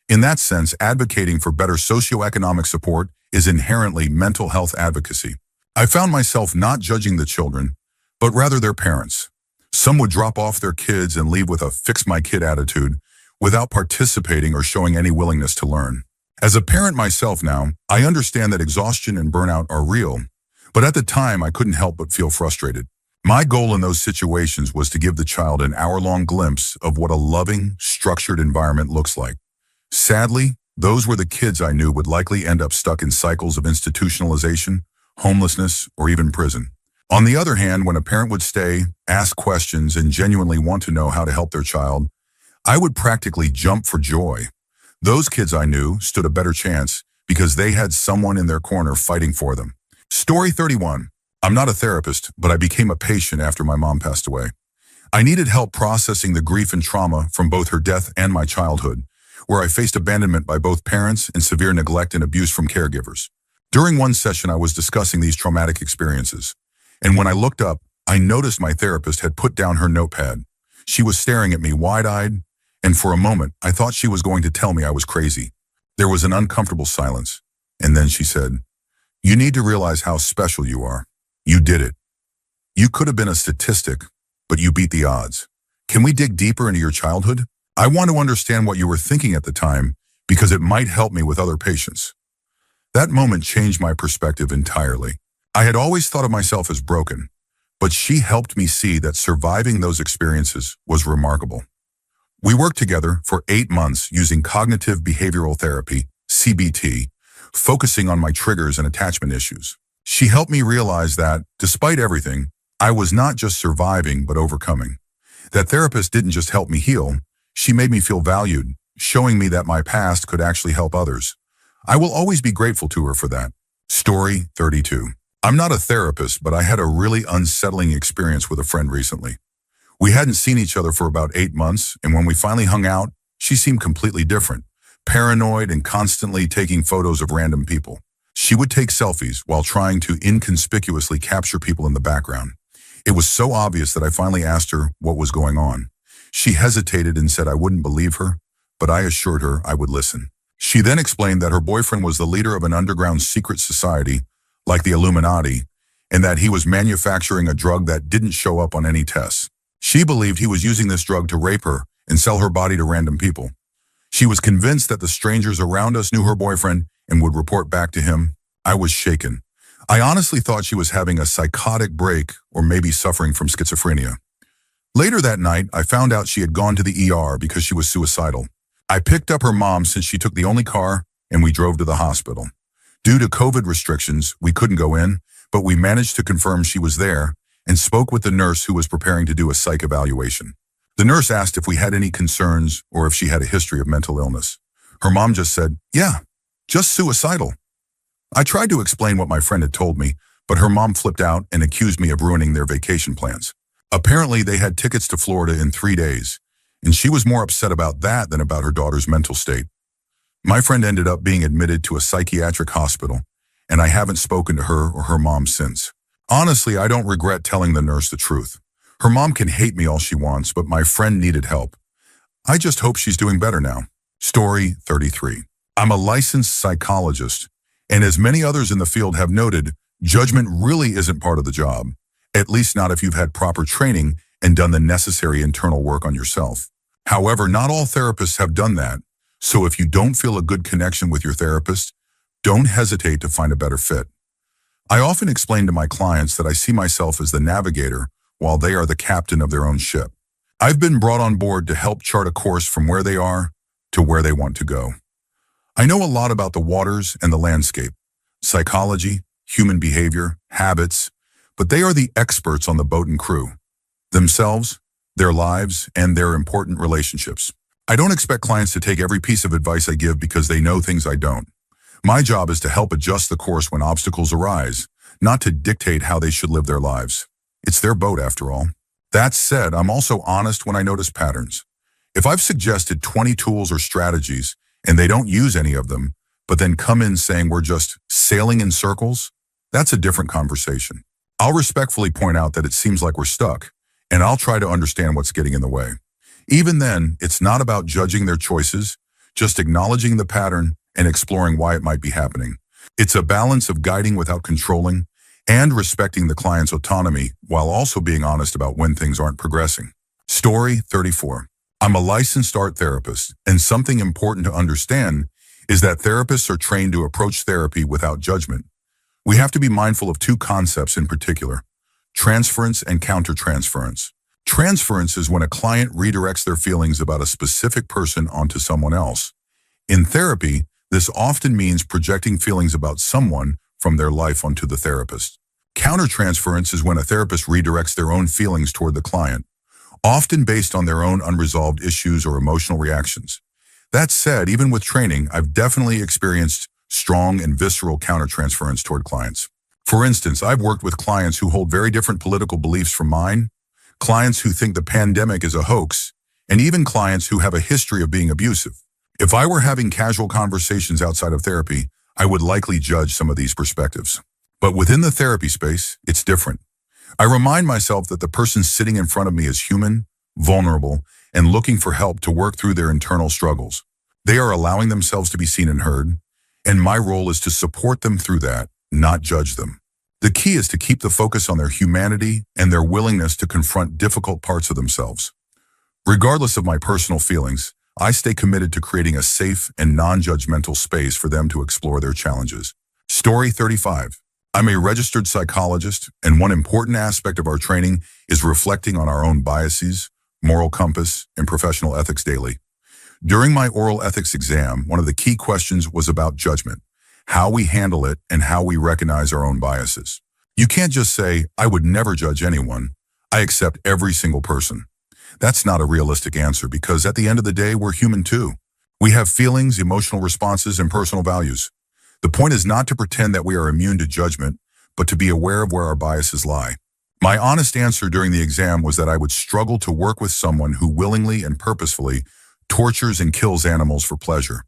In that sense, advocating for better socioeconomic support is inherently mental health advocacy. I found myself not judging the children, but rather their parents. Some would drop off their kids and leave with a fix-my-kid attitude, without participating or showing any willingness to learn. As a parent myself now, I understand that exhaustion and burnout are real, but at the time I couldn't help but feel frustrated. My goal in those situations was to give the child an hour-long glimpse of what a loving, structured environment looks like. Sadly, those were the kids I knew would likely end up stuck in cycles of institutionalization, homelessness, or even prison. On the other hand, when a parent would stay, ask questions, and genuinely want to know how to help their child, I would practically jump for joy. Those kids I knew stood a better chance because they had someone in their corner fighting for them. Story 31. I'm not a therapist, but I became a patient after my mom passed away. I needed help processing the grief and trauma from both her death and my childhood, where I faced abandonment by both parents and severe neglect and abuse from caregivers. During one session, I was discussing these traumatic experiences, and when I looked up, I noticed my therapist had put down her notepad. She was staring at me wide-eyed, and for a moment, I thought she was going to tell me I was crazy. There was an uncomfortable silence, and then she said, "You need to realize how special you are. You did it. You could have been a statistic, but you beat the odds. Can we dig deeper into your childhood? I want to understand what you were thinking at the time because it might help me with other patients." That moment changed my perspective entirely. I had always thought of myself as broken, but she helped me see that surviving those experiences was remarkable. We worked together for 8 months using cognitive behavioral therapy, CBT, focusing on my triggers and attachment issues. She helped me realize that, despite everything, I was not just surviving but overcoming. That therapist didn't just help me heal, she made me feel valued, showing me that my past could actually help others. I will always be grateful to her for that. Story 32. I'm not a therapist, but I had a really unsettling experience with a friend recently. We hadn't seen each other for about 8 months, and when we finally hung out, she seemed completely different, paranoid and constantly taking photos of random people. She would take selfies while trying to inconspicuously capture people in the background. It was so obvious that I finally asked her what was going on. She hesitated and said I wouldn't believe her, but I assured her I would listen. She then explained that her boyfriend was the leader of an underground secret society, like the Illuminati, and that he was manufacturing a drug that didn't show up on any tests. She believed he was using this drug to rape her and sell her body to random people. She was convinced that the strangers around us knew her boyfriend and would report back to him. I was shaken. I honestly thought she was having a psychotic break or maybe suffering from schizophrenia. Later that night, I found out she had gone to the ER because she was suicidal. I picked up her mom since she took the only car, and we drove to the hospital. Due to COVID restrictions, we couldn't go in, but we managed to confirm she was there and spoke with the nurse who was preparing to do a psych evaluation. The nurse asked if we had any concerns or if she had a history of mental illness. Her mom just said, "Yeah, just suicidal." I tried to explain what my friend had told me, but her mom flipped out and accused me of ruining their vacation plans. Apparently, they had tickets to Florida in 3 days, and she was more upset about that than about her daughter's mental state. My friend ended up being admitted to a psychiatric hospital, and I haven't spoken to her or her mom since. Honestly, I don't regret telling the nurse the truth. Her mom can hate me all she wants, but my friend needed help. I just hope she's doing better now. Story 33. I'm a licensed psychologist, and as many others in the field have noted, judgment really isn't part of the job, at least not if you've had proper training and done the necessary internal work on yourself. However, not all therapists have done that, so if you don't feel a good connection with your therapist, don't hesitate to find a better fit. I often explain to my clients that I see myself as the navigator while they are the captain of their own ship. I've been brought on board to help chart a course from where they are to where they want to go. I know a lot about the waters and the landscape, psychology, human behavior, habits, but they are the experts on the boat and crew, themselves, their lives, and their important relationships. I don't expect clients to take every piece of advice I give because they know things I don't. My job is to help adjust the course when obstacles arise, not to dictate how they should live their lives. It's their boat after all. That said, I'm also honest when I notice patterns. If I've suggested 20 tools or strategies and they don't use any of them, but then come in saying we're just sailing in circles, that's a different conversation. I'll respectfully point out that it seems like we're stuck, and I'll try to understand what's getting in the way. Even then, it's not about judging their choices, just acknowledging the pattern and exploring why it might be happening. It's a balance of guiding without controlling and respecting the client's autonomy while also being honest about when things aren't progressing. Story 34. I'm a licensed art therapist, and something important to understand is that therapists are trained to approach therapy without judgment. We have to be mindful of two concepts in particular: transference and countertransference. Transference is when a client redirects their feelings about a specific person onto someone else. In therapy, this often means projecting feelings about someone from their life onto the therapist. Countertransference is when a therapist redirects their own feelings toward the client, often based on their own unresolved issues or emotional reactions. That said, even with training, I've definitely experienced strong and visceral countertransference toward clients. For instance, I've worked with clients who hold very different political beliefs from mine, clients who think the pandemic is a hoax, and even clients who have a history of being abusive. If I were having casual conversations outside of therapy, I would likely judge some of these perspectives. But within the therapy space, it's different. I remind myself that the person sitting in front of me is human, vulnerable, and looking for help to work through their internal struggles. They are allowing themselves to be seen and heard, and my role is to support them through that, not judge them. The key is to keep the focus on their humanity and their willingness to confront difficult parts of themselves. Regardless of my personal feelings, I stay committed to creating a safe and non-judgmental space for them to explore their challenges. Story 35. I'm a registered psychologist, and one important aspect of our training is reflecting on our own biases, moral compass, and professional ethics daily. During my oral ethics exam, one of the key questions was about judgment, how we handle it, and how we recognize our own biases. You can't just say, "I would never judge anyone. I accept every single person." That's not a realistic answer because at the end of the day, we're human too. We have feelings, emotional responses, and personal values. The point is not to pretend that we are immune to judgment, but to be aware of where our biases lie. My honest answer during the exam was that I would struggle to work with someone who willingly and purposefully tortures and kills animals for pleasure.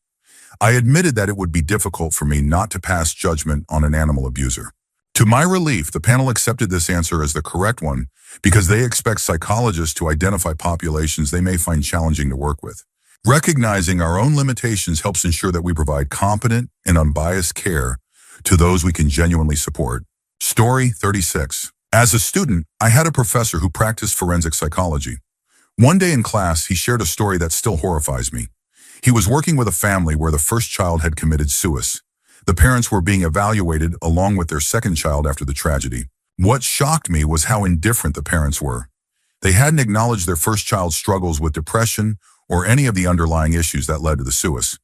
I admitted that it would be difficult for me not to pass judgment on an animal abuser. To my relief, the panel accepted this answer as the correct one because they expect psychologists to identify populations they may find challenging to work with. Recognizing our own limitations helps ensure that we provide competent and unbiased care to those we can genuinely support. Story 36. As a student, I had a professor who practiced forensic psychology. One day in class, he shared a story that still horrifies me. He was working with a family where the first child had committed suicide. The parents were being evaluated along with their second child after the tragedy. What shocked me was how indifferent the parents were. They hadn't acknowledged their first child's struggles with depression or any of the underlying issues that led to the suicide.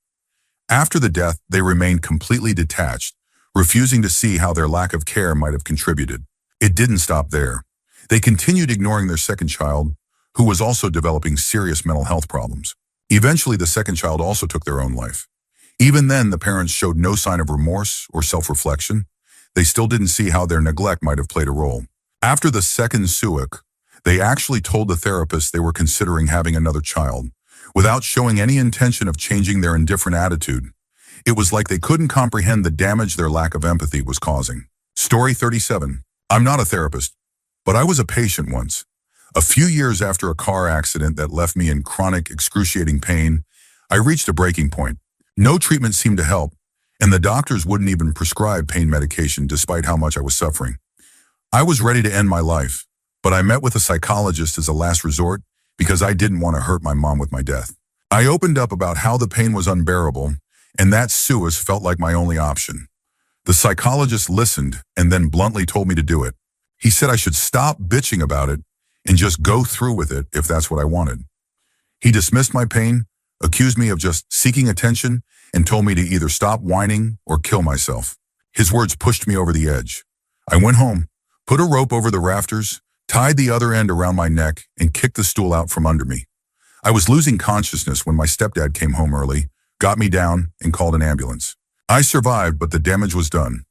After the death, they remained completely detached, refusing to see how their lack of care might have contributed. It didn't stop there. They continued ignoring their second child, who was also developing serious mental health problems. Eventually, the second child also took their own life. Even then, the parents showed no sign of remorse or self-reflection. They still didn't see how their neglect might have played a role. After the second suicide, they actually told the therapist they were considering having another child, without showing any intention of changing their indifferent attitude. It was like they couldn't comprehend the damage their lack of empathy was causing. Story 37. I'm not a therapist, but I was a patient once. A few years after a car accident that left me in chronic, excruciating pain, I reached a breaking point. No treatment seemed to help, and the doctors wouldn't even prescribe pain medication despite how much I was suffering. I was ready to end my life, but I met with a psychologist as a last resort because I didn't want to hurt my mom with my death. I opened up about how the pain was unbearable, and that suicide felt like my only option. The psychologist listened and then bluntly told me to do it. He said I should stop bitching about it and just go through with it if that's what I wanted. He dismissed my pain, accused me of just seeking attention, and told me to either stop whining or kill myself. His words pushed me over the edge. I went home, put a rope over the rafters, tied the other end around my neck, and kicked the stool out from under me. I was losing consciousness when my stepdad came home early, got me down, and called an ambulance. I survived, but the damage was done.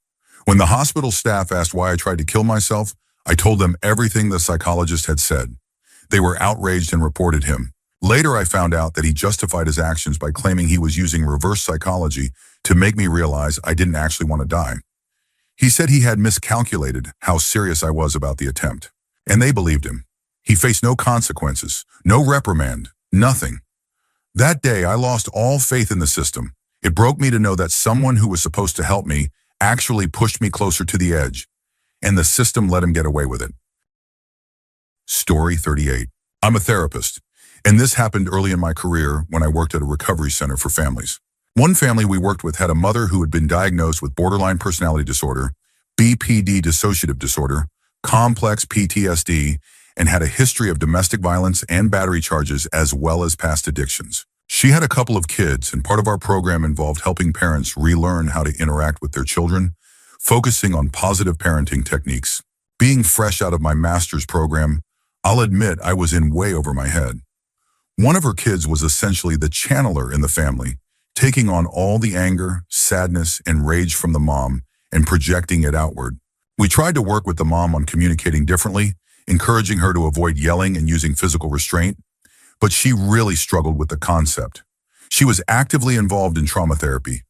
When the hospital staff asked why I tried to kill myself, I told them everything the psychologist had said. They were outraged and reported him. Later, I found out that he justified his actions by claiming he was using reverse psychology to make me realize I didn't actually want to die. He said he had miscalculated how serious I was about the attempt, and they believed him. He faced no consequences, no reprimand, nothing. That day, I lost all faith in the system. It broke me to know that someone who was supposed to help me actually pushed me closer to the edge, and the system let him get away with it. Story 38. I'm a therapist, And this happened early in my career when I worked at a recovery center for families. One family we worked with had a mother who had been diagnosed with borderline personality disorder, BPD dissociative disorder, complex PTSD, and had a history of domestic violence and battery charges as well as past addictions. She had a couple of kids, and part of our program involved helping parents relearn how to interact with their children, focusing on positive parenting techniques. Being fresh out of my master's program, I'll admit I was in way over my head. One of her kids was essentially the channeler in the family, taking on all the anger, sadness, and rage from the mom and projecting it outward. We tried to work with the mom on communicating differently, encouraging her to avoid yelling and using physical restraint, but she really struggled with the concept. She was actively involved in trauma therapy,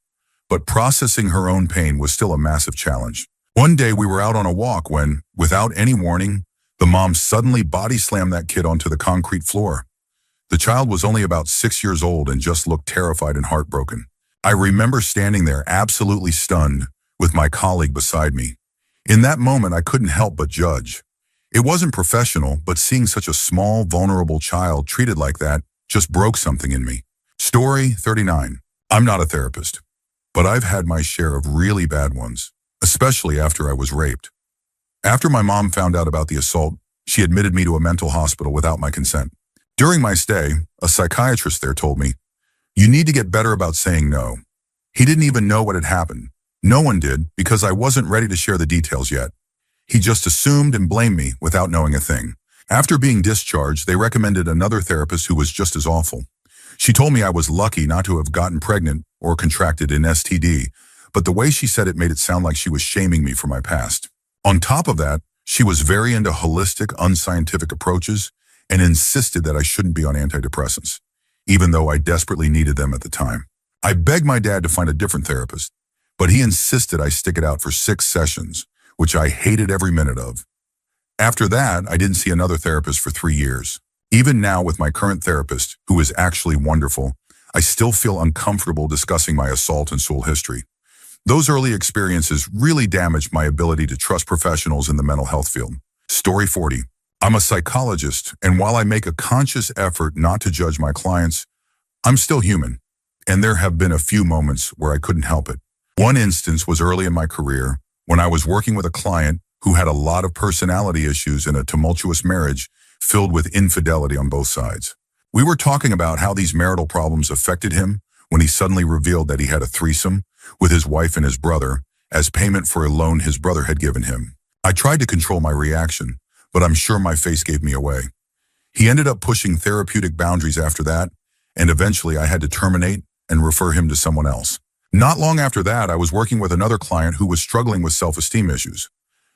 but processing her own pain was still a massive challenge. One day we were out on a walk when, without any warning, the mom suddenly body slammed that kid onto the concrete floor. The child was only about 6 years old and just looked terrified and heartbroken. I remember standing there absolutely stunned with my colleague beside me. In that moment, I couldn't help but judge. It wasn't professional, but seeing such a small, vulnerable child treated like that just broke something in me. Story 39. I'm not a therapist, but I've had my share of really bad ones, especially after I was raped. After my mom found out about the assault, she admitted me to a mental hospital without my consent. During my stay, a psychiatrist there told me, "You need to get better about saying no." He didn't even know what had happened. No one did, because I wasn't ready to share the details yet. He just assumed and blamed me without knowing a thing. After being discharged, they recommended another therapist who was just as awful. She told me I was lucky not to have gotten pregnant or contracted an STD, but the way she said it made it sound like she was shaming me for my past. On top of that, she was very into holistic, unscientific approaches and insisted that I shouldn't be on antidepressants, even though I desperately needed them at the time. I begged my dad to find a different therapist, but he insisted I stick it out for 6 sessions, which I hated every minute of. After that, I didn't see another therapist for 3 years. Even now with my current therapist, who is actually wonderful, I still feel uncomfortable discussing my assault and school history. Those early experiences really damaged my ability to trust professionals in the mental health field. Story 40. I'm a psychologist, and while I make a conscious effort not to judge my clients, I'm still human, and there have been a few moments where I couldn't help it. One instance was early in my career when I was working with a client who had a lot of personality issues in a tumultuous marriage filled with infidelity on both sides. We were talking about how these marital problems affected him when he suddenly revealed that he had a threesome with his wife and his brother as payment for a loan his brother had given him. I tried to control my reaction, but I'm sure my face gave me away. He ended up pushing therapeutic boundaries after that, and eventually I had to terminate and refer him to someone else. Not long after that, I was working with another client who was struggling with self-esteem issues.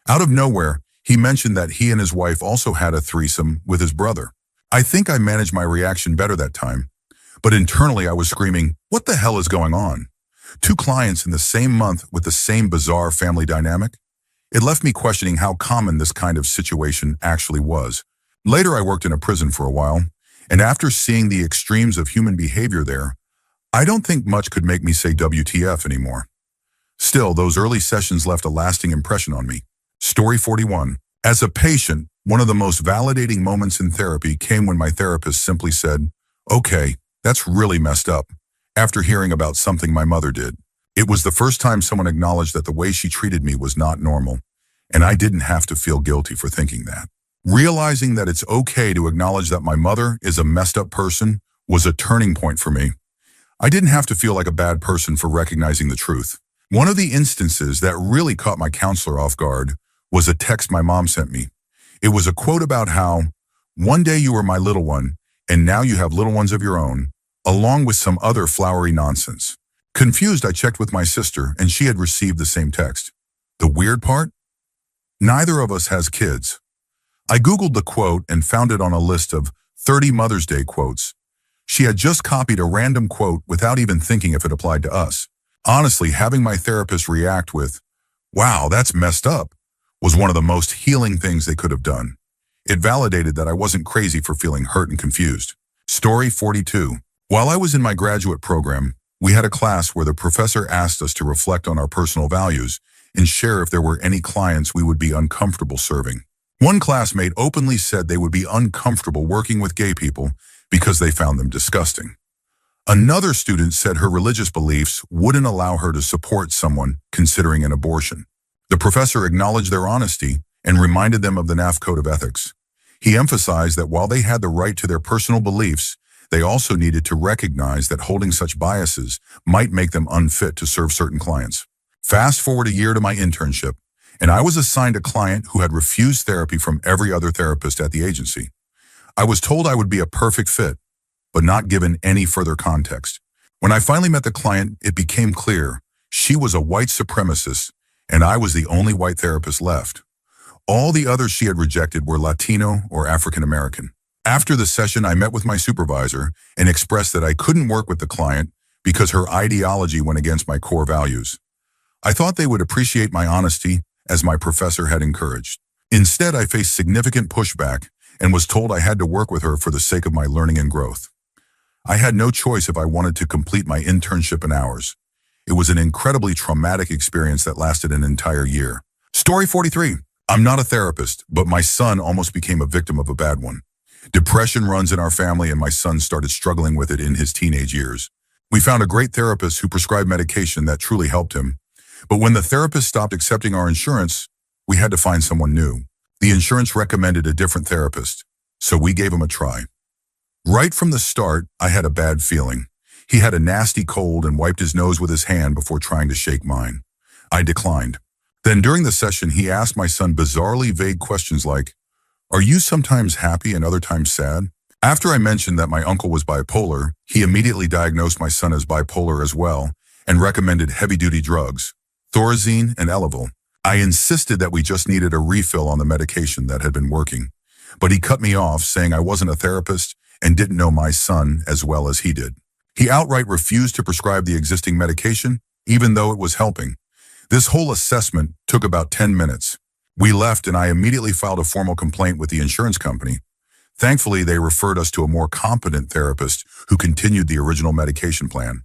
Out of nowhere, he mentioned that he and his wife also had a threesome with his brother. I think I managed my reaction better that time, but internally I was screaming, "What the hell is going on?" 2 clients in the same month with the same bizarre family dynamic? It left me questioning how common this kind of situation actually was. Later, I worked in a prison for a while, and after seeing the extremes of human behavior there, I don't think much could make me say WTF anymore. Still, those early sessions left a lasting impression on me. Story 41. As a patient, one of the most validating moments in therapy came when my therapist simply said, "Okay, that's really messed up," after hearing about something my mother did. It was the first time someone acknowledged that the way she treated me was not normal, and I didn't have to feel guilty for thinking that. Realizing that it's okay to acknowledge that my mother is a messed up person was a turning point for me. I didn't have to feel like a bad person for recognizing the truth. One of the instances that really caught my counselor off guard was a text my mom sent me. It was a quote about how, "One day you were my little one, and now you have little ones of your own," along with some other flowery nonsense. Confused, I checked with my sister, and she had received the same text. The weird part? Neither of us has kids. I Googled the quote and found it on a list of 30 Mother's Day quotes. She had just copied a random quote without even thinking if it applied to us. Honestly, having my therapist react with, "Wow, that's messed up," was one of the most healing things they could have done. It validated that I wasn't crazy for feeling hurt and confused. Story 42. While I was in my graduate program, we had a class where the professor asked us to reflect on our personal values and share if there were any clients we would be uncomfortable serving. One classmate openly said they would be uncomfortable working with gay people because they found them disgusting. Another student said her religious beliefs wouldn't allow her to support someone considering an abortion. The professor acknowledged their honesty and reminded them of the NAF Code of Ethics. He emphasized that while they had the right to their personal beliefs, they also needed to recognize that holding such biases might make them unfit to serve certain clients. Fast forward a year to my internship, and I was assigned a client who had refused therapy from every other therapist at the agency. I was told I would be a perfect fit, but not given any further context. When I finally met the client, it became clear she was a white supremacist, and I was the only white therapist left. All the others she had rejected were Latino or African American. After the session, I met with my supervisor and expressed that I couldn't work with the client because her ideology went against my core values. I thought they would appreciate my honesty, as my professor had encouraged. Instead, I faced significant pushback and was told I had to work with her for the sake of my learning and growth. I had no choice if I wanted to complete my internship in hours. It was an incredibly traumatic experience that lasted an entire year. Story 43. I'm not a therapist, but my son almost became a victim of a bad one. Depression runs in our family, and my son started struggling with it in his teenage years. We found a great therapist who prescribed medication that truly helped him. But when the therapist stopped accepting our insurance, we had to find someone new. The insurance recommended a different therapist, so we gave him a try. Right from the start, I had a bad feeling. He had a nasty cold and wiped his nose with his hand before trying to shake mine. I declined. Then during the session, he asked my son bizarrely vague questions like, "Are you sometimes happy and other times sad?" After I mentioned that my uncle was bipolar, he immediately diagnosed my son as bipolar as well and recommended heavy-duty drugs, Thorazine and Elavil. I insisted that we just needed a refill on the medication that had been working, but he cut me off, saying I wasn't a therapist and didn't know my son as well as he did. He outright refused to prescribe the existing medication, even though it was helping. This whole assessment took about 10 minutes. We left, and I immediately filed a formal complaint with the insurance company. Thankfully, they referred us to a more competent therapist who continued the original medication plan.